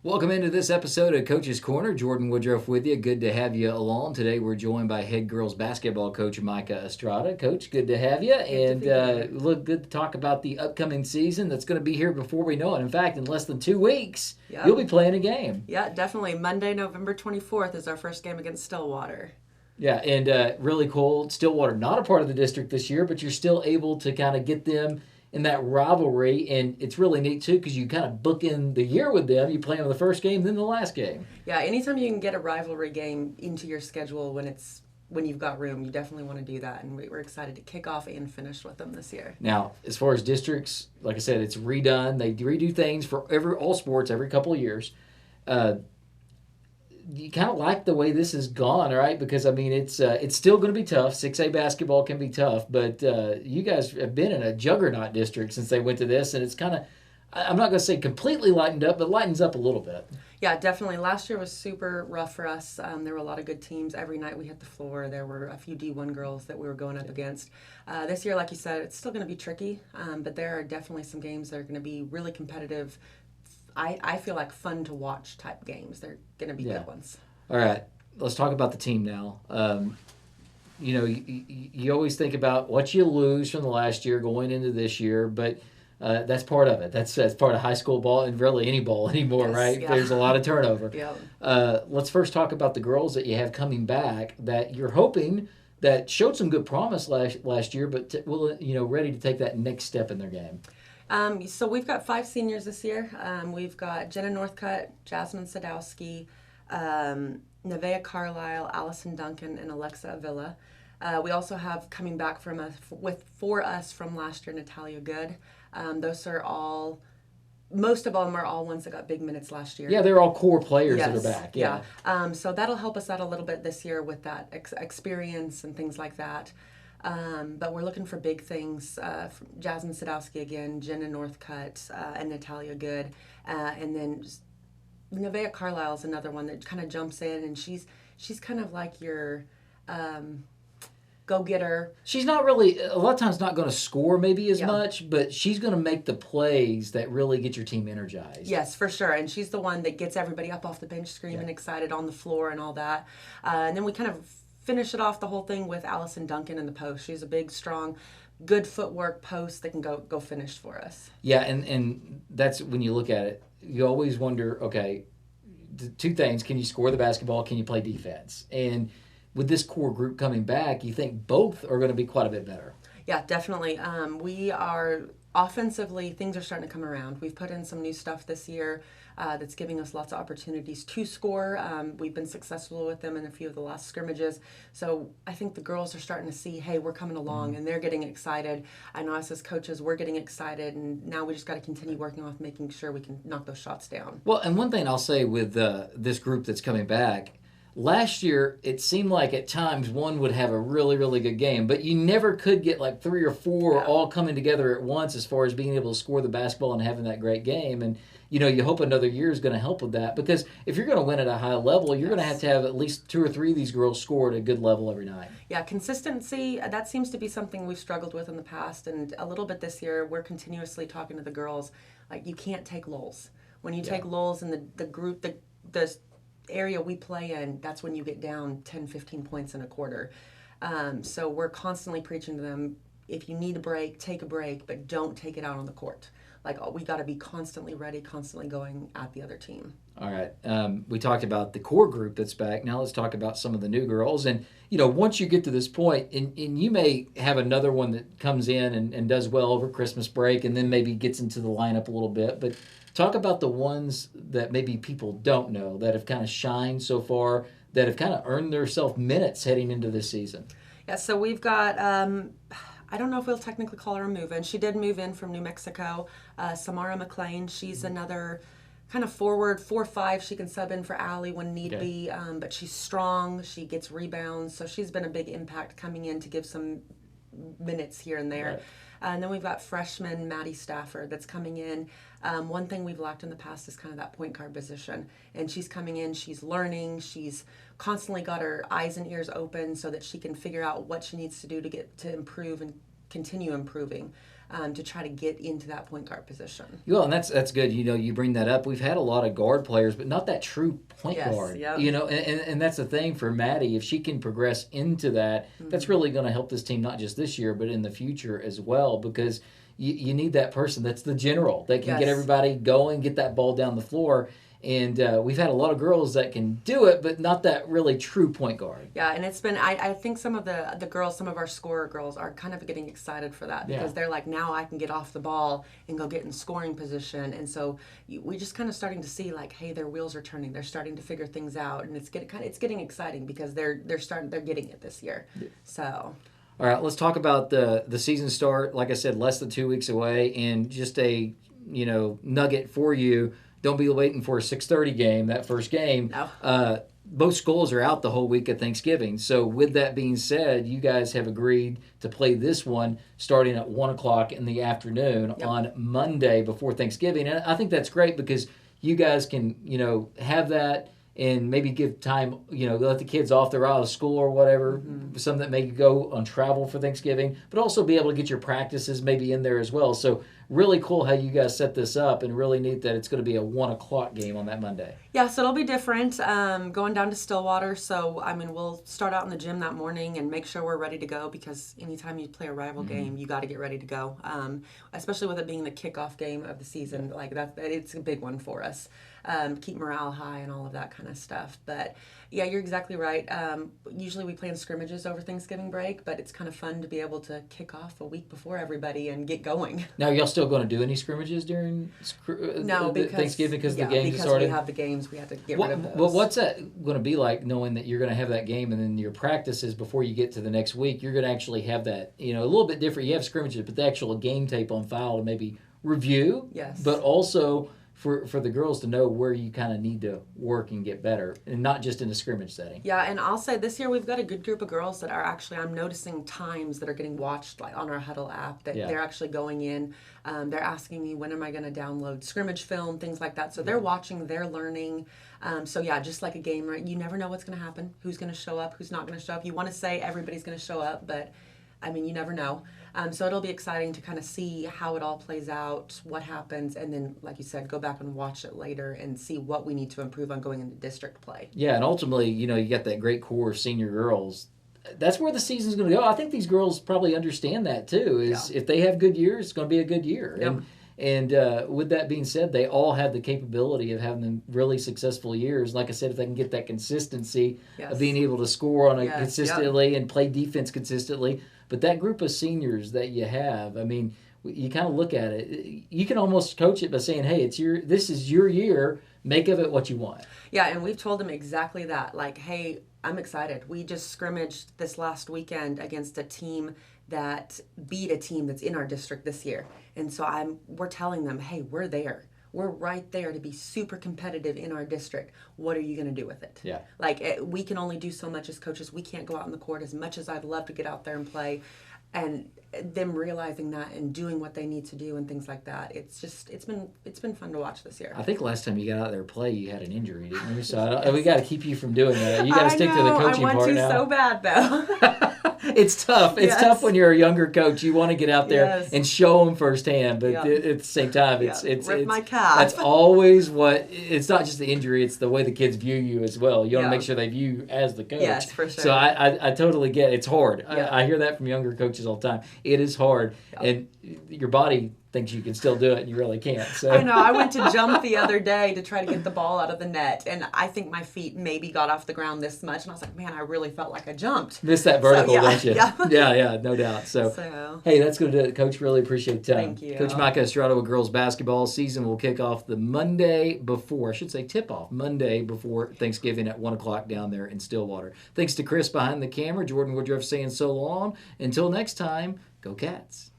Welcome into this episode of Coach's Corner. Jordan Woodruff with you. Good to have you along. Today we're joined by head girls basketball coach Micah Estrada. Coach, good to have you. Good to be here. Look good to talk about the upcoming season that's going to be here before we know it. In fact, in less than 2 weeks, you'll be playing a game. Yeah, definitely. Monday, November 24th is our first game against Stillwater. Yeah, and really cool. Stillwater, not a part of the district this year, but you're still able to kind of get them in that rivalry, and it's really neat too because you kind of book in the year with them. You play them the first game, then the last game. Yeah, anytime you can get a rivalry game into your schedule when you've got room, you definitely want to do that, and we're excited to kick off and finish with them this year. Now, as far as districts, like I said, it's redone. They redo things for all sports every couple of years. You kind of like the way this has gone, right? Because I mean, it's still going to be tough. 6A basketball can be tough, but you guys have been in a juggernaut district since they went to this, and it's kind of, I'm not going to say completely lightened up, but lightens up a little bit. Yeah, definitely. Last year was super rough for us. There were a lot of good teams. Every night we hit the floor. There were a few D1 girls that we were going up against. This year, like you said, it's still going to be tricky, but there are definitely some games that are going to be really competitive. I feel like fun to watch type games. They're going to be good ones. All right, let's talk about the team now. You always think about what you lose from the last year going into this year, but that's part of it. That's part of high school ball and really any ball anymore, Yes, right? yeah. There's a lot of turnover. Yeah. Let's first talk about the girls that you have coming back that you're hoping that showed some good promise last year, but ready to take that next step in their game. So we've got 5 seniors this year. We've got Jenna Northcutt, Jasmine Sadowski, Nevaeh Carlisle, Allison Duncan, and Alexa Avila. We also have coming back for us from last year, Natalia Good. Those are all, most of them are all ones that got big minutes last year. Yeah, they're all core players Yes, that are back. Yeah. So that'll help us out a little bit this year with that experience and things like that. But we're looking for big things. Jasmine Sadowski again, Jenna Northcutt, and Natalia Good. And then Nevaeh Carlisle is another one that kind of jumps in, and she's kind of like your go-getter. She's not really, a lot of times not going to score maybe as much, but she's going to make the plays that really get your team energized. Yes, for sure. And she's the one that gets everybody up off the bench screaming, excited on the floor and all that. And then we kind of finish it off the whole thing with Allison Duncan in the post. She's a big, strong, good footwork post that can go finish for us. Yeah, and that's when you look at it, you always wonder, okay, 2 things. Can you score the basketball? Can you play defense? And with this core group coming back, you think both are going to be quite a bit better. Yeah, definitely. We are offensively, things are starting to come around. We've put in some new stuff this year that's giving us lots of opportunities to score. We've been successful with them in a few of the last scrimmages. So I think the girls are starting to see, hey, we're coming along, and they're getting excited. I know us as coaches, we're getting excited, and now we just got to continue working on making sure we can knock those shots down. Well, and one thing I'll say with this group that's coming back, last year, it seemed like at times one would have a really, really good game, but you never could get like 3 or 4 all coming together at once as far as being able to score the basketball and having that great game. And, you hope another year is going to help with that because if you're going to win at a high level, you're going to have at least 2 or 3 of these girls score at a good level every night. Yeah, consistency, that seems to be something we've struggled with in the past, and a little bit this year, we're continuously talking to the girls, like, you can't take lulls. When you take lulls in the group, the area we play in, that's when you get down 10, 15 points in a quarter. So we're constantly preaching to them, if you need a break, take a break, but don't take it out on the court. Like, we got to be constantly ready, constantly going at the other team. All right. We talked about the core group that's back. Now let's talk about some of the new girls. And, once you get to this point, and you may have another one that comes in and does well over Christmas break and then maybe gets into the lineup a little bit, but talk about the ones that maybe people don't know that have kind of shined so far, that have kind of earned themselves minutes heading into this season. Yeah, so we've got, I don't know if we'll technically call her a move-in. She did move in from New Mexico. Samara McLean, she's another kind of forward, 4-5. She can sub in for Allie when need be, but she's strong. She gets rebounds, so she's been a big impact coming in to give some minutes here and there. Right. And then we've got freshman Maddie Stafford that's coming in. One thing we've lacked in the past is kind of that point guard position. And she's coming in, she's learning, she's constantly got her eyes and ears open so that she can figure out what she needs to do to get to improve and continue improving. to try to get into that point guard position. Well, and that's good. You bring that up. We've had a lot of guard players, but not that true point Yes, guard. yep. And that's the thing for Maddie. If she can progress into that, that's really going to help this team, not just this year, but in the future as well, because you need that person that's the general that can get everybody going, get that ball down the floor. And we've had a lot of girls that can do it, but not that really true point guard. Yeah, and it's been, I think some of the girls, some of our scorer girls are kind of getting excited for that because they're like, now I can get off the ball and go get in scoring position. And so we just kind of starting to see like, hey, their wheels are turning. They're starting to figure things out. And it's getting exciting because they're getting it this year. So... All right, let's talk about the season start. Like I said, less than 2 weeks away, and just a nugget for you. Don't be waiting for a 6:30 game, that first game. No. Both schools are out the whole week of Thanksgiving. So with that being said, you guys have agreed to play this one starting at 1 o'clock in the afternoon on Monday before Thanksgiving. And I think that's great because you guys can, have that and maybe give time, let the kids off their out of school or whatever, some that may go on travel for Thanksgiving, but also be able to get your practices maybe in there as well. So really cool how you guys set this up, and really neat that it's going to be a 1 o'clock game on that Monday. Yeah, so it'll be different going down to Stillwater. So, we'll start out in the gym that morning and make sure we're ready to go because anytime you play a rival game, you got to get ready to go, especially with it being the kickoff game of the season. Like it's a big one for us. Keep morale high and all of that kind of stuff. But yeah, you're exactly right. Usually we play in scrimmages over Thanksgiving break, but it's kind of fun to be able to kick off a week before everybody and get going. Now, y'all still going to do any scrimmages during Thanksgiving because the games because started? We have the games, we have to get rid of those. Well, what's that going to be like knowing that you're going to have that game and then your practices before you get to the next week, you're going to actually have that, a little bit different. You have scrimmages, but the actual game tape on file to maybe review. Yes. But also for the girls to know where you kind of need to work and get better, and not just in a scrimmage setting. Yeah, and I'll say this year we've got a good group of girls that are actually, I'm noticing times that are getting watched like on our Huddle app that they're actually going in. They're asking me, when am I going to download scrimmage film, things like that. So they're watching, they're learning. So yeah, just like a game, right? You never know what's going to happen, who's going to show up, who's not going to show up. You want to say everybody's going to show up, but you never know. So it'll be exciting to kind of see how it all plays out, what happens, and then, like you said, go back and watch it later and see what we need to improve on going into district play. Yeah, and ultimately, you got that great core of senior girls. That's where the season's going to go. I think these girls probably understand that, too, if they have good years, it's going to be a good year. Yep. And with that being said, they all have the capability of having them really successful years. Like I said, if they can get that consistency of being able to score on a consistently and play defense consistently. But that group of seniors that you have, you kind of look at it. You can almost coach it by saying, hey, this is your year. Make of it what you want. Yeah, and we've told them exactly that. Like, hey, I'm excited. We just scrimmaged this last weekend against a team that beat a team that's in our district this year. And so we're telling them, hey, we're there. We're right there to be super competitive in our district. What are you going to do with it? Yeah. We can only do so much as coaches. We can't go out on the court as much as I'd love to get out there and play. And them realizing that and doing what they need to do and things like that. It's been fun to watch this year. I think last time you got out there to play, you had an injury, didn't you? So we got to keep you from doing that. You got to stick to the coaching part now. I want to so bad, though. It's tough. It's tough when you're a younger coach. You want to get out there and show them firsthand, but at the same time, it's my calf. That's always what. It's not just the injury; it's the way the kids view you as well. You want to make sure they view you as the coach. Yes, for sure. So I totally get it. It's hard. I hear that from younger coaches all the time. It is hard, and your body thinks you can still do it, and you really can't. So I know. I went to jump the other day to try to get the ball out of the net, and I think my feet maybe got off the ground this much, and I was like, man, I really felt like I jumped. Missed that vertical, don't you? Yeah. Yeah, no doubt. So hey, that's going to do it, Coach. Really appreciate the time. Thank you. Coach Micah Estrada with girls basketball season will kick off the Monday before, I should say tip-off, Monday before Thanksgiving at 1 o'clock down there in Stillwater. Thanks to Chris behind the camera, Jordan Woodruff saying so long. Until next time, go Cats.